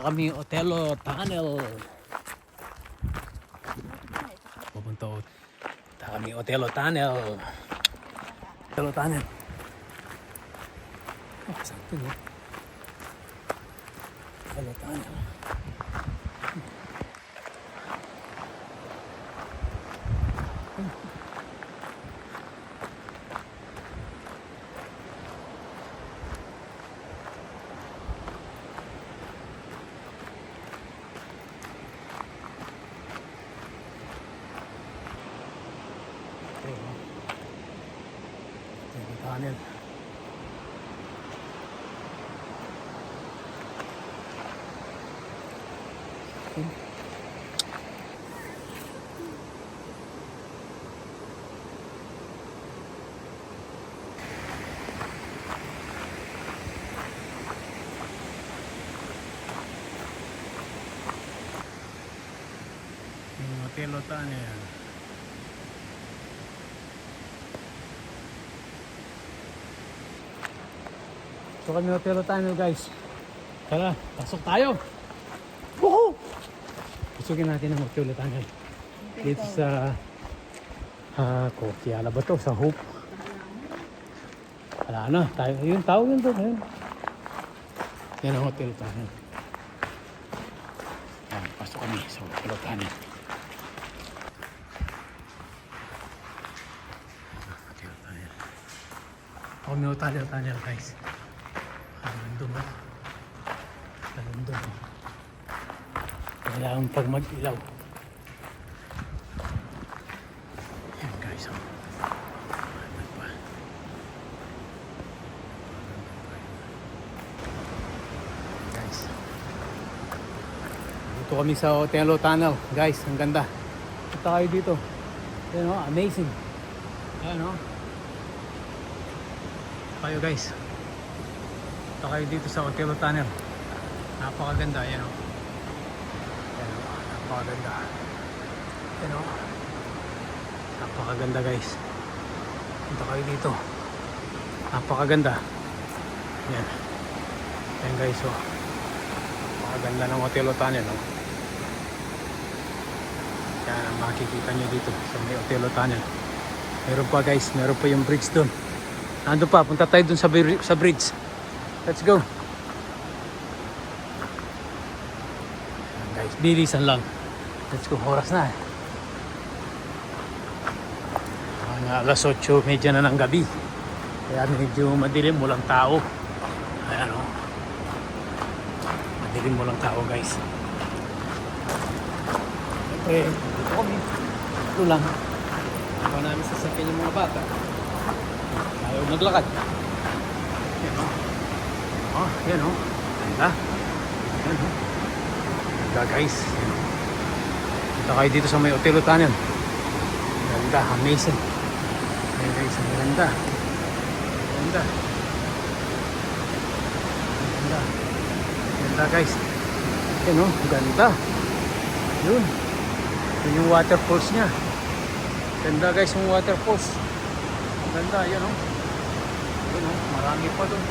Kami Otelo Tunnel. Pupunta kami Otelo Tunnel. Otelo Tunnel. Oh, sakto no? Otelo Tunnel. Tunnel. Otelo Tunnel. So kami Otelo Tunnel guys. Tara, pasok tayo. Woohoo! Pasukin natin ang Otelo Tunnel. Dito sa Kokiala ba to? Sa Hope. Wala na, tayo. Yung tao yun doon. Yan ang Otelo Tunnel. Yan, pasok kami sa Otelo Tunnel. Otelo Tunnel. Kami Otelo Tunnel guys. Nandun ba? Nandun ba? Kailangan pag mag-ilaw. Yan guys. Nandun pa. Guys. Dito kami sa Otelo Tunnel. Guys, ang ganda. Punta kayo dito. Yan o, amazing. Yan o. Kayo guys. Punta kayo dito sa Otelo Tunnel. Napakaganda, yan o. Yan o, napakaganda. Yan o. Napakaganda guys. Punta kayo dito. Napakaganda. Yan. Yan guys o. Napakaganda ng Otelo Tunnel o. Yan ang makikita nyo dito sa may Otelo Tunnel. Meron pa guys, meron pa yung bridge doon. Nandun pa, punta tayo doon sa bridge. Let's go. Guys, bilisan lang. Let's go, oras na. Alas 8, medya na ng gabi. Kaya medyo madilim, walang tao. Ayan o. Madilim, walang tao guys. Siyempre, dito kami. Ito lang. Iba namin sasakyan yung mga bata. Ayaw naglakad. Yan o. Oh, yan o. Ganda. Yan o. Ganda guys. Punta kayo dito sa may Otelo Tunnel. Ganda, amazing. Ayan guys, ang ganda. Ganda. Ganda. Ganda guys. Yan o, ganda. Yun. Yun yung waterfalls niya. Ganda guys yung waterfalls. Ganda, yan o. Yun o, marami pa doon.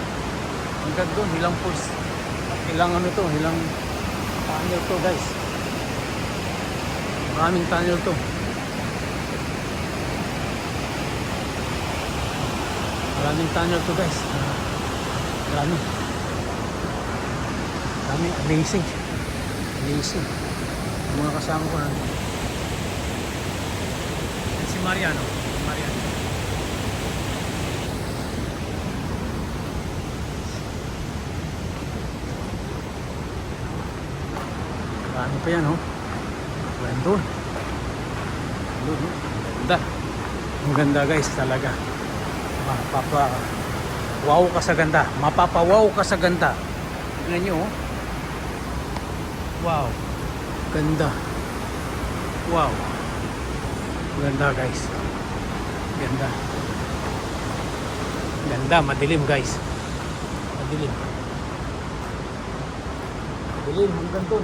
Hanggang doon, ilang falls. Ilang ano to, ilang tunnel to guys. Maraming tunnel to. Maraming tunnel to guys. Marami. Marami, amazing. Amazing. Yung mga kasama ko na. Yan si Mariano. Mariano. Ano pa yan, oh? Ganda. Ganda. Ang ganda, guys, talaga. Wow ka sa ganda. Mapapawaw ka sa ganda. Tingnan nyo, oh. Wow. Ganda. Wow. Ganda, guys. Ganda. Ganda. Madilim, guys. Madilim. Madilim. Ang ganda.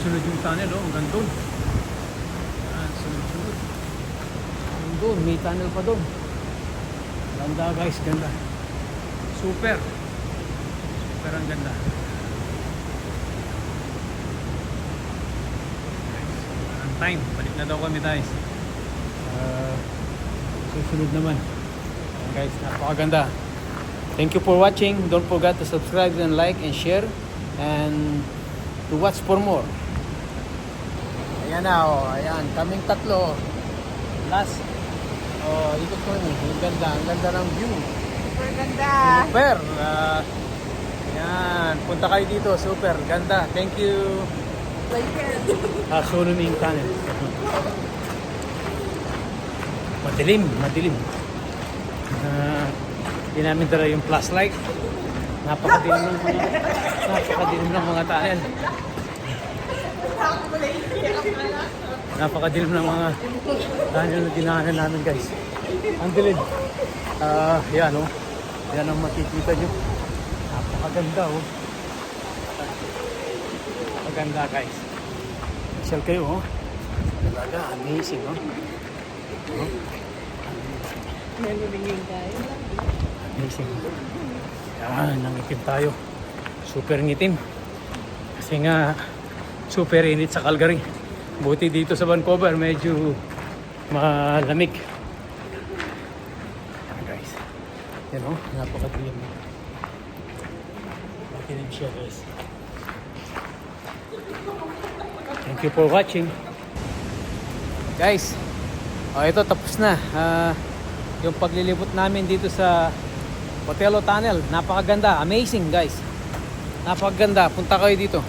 sunod-sunod yung tunnel, oh. Hanggang doon. Yan, sunod-sunod. Hanggang doon, may tunnel pa doon. Ganda guys, ganda. Super. Super ang ganda. Ang time, balik na daw kami guys. Susunod naman. Ayan guys, napakaganda. Thank you for watching. Don't forget to subscribe and like and share and to watch for more. Ayan na, oh. Ayan, kaming tatlo. Last. Oh, ikot ko yun. Ang ganda. Ang ganda ng view. Super ganda. Super. Ayan, punta kayo dito. Super. Ganda. Thank you. Sunuming tunnel. Madilim, madilim. Hindi namin dala yung flashlight. Napakadilim ng mga tunnel. Napakadilim ng mga tunnel na dinaanan namin guys. Ang dilim. Yan oh. Yan ang makikita nyo. Napakaganda oh. Maganda guys. Shall kayo oh. Talaga amazing oh. Amazing. Yan, nangitim tayo. Super ngitim. Kasi nga, super init sa Calgary. Buti dito sa Vancouver, medyo malamig. Yan guys. Yan o, napakadilim. Matilim siya guys. Thank you for watching. Guys, ito tapos na. Yung paglilibot namin dito sa Botello Tunnel. Napakaganda. Amazing guys. Napakaganda. Punta kayo dito.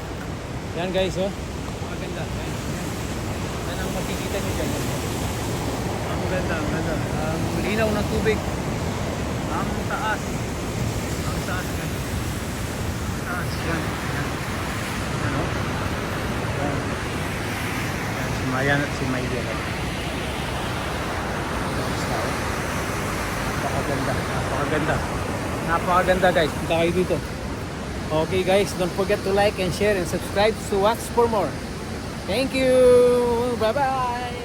Yan guys oh. Napakaganda. Yan ang makikita nyo dyan. Ang ganda. Ang ganda. Ang linaw ng tubig. Ang taas. Ang taas guys. Ang taas. Yan. Yan oh. Yan. Yan. Si Mayan at si Maydel. Napakaganda. Napakaganda. Napakaganda guys. Punta kayo dito. Okay guys, don't forget to like and share and subscribe to watch for more. Thank you. Bye bye.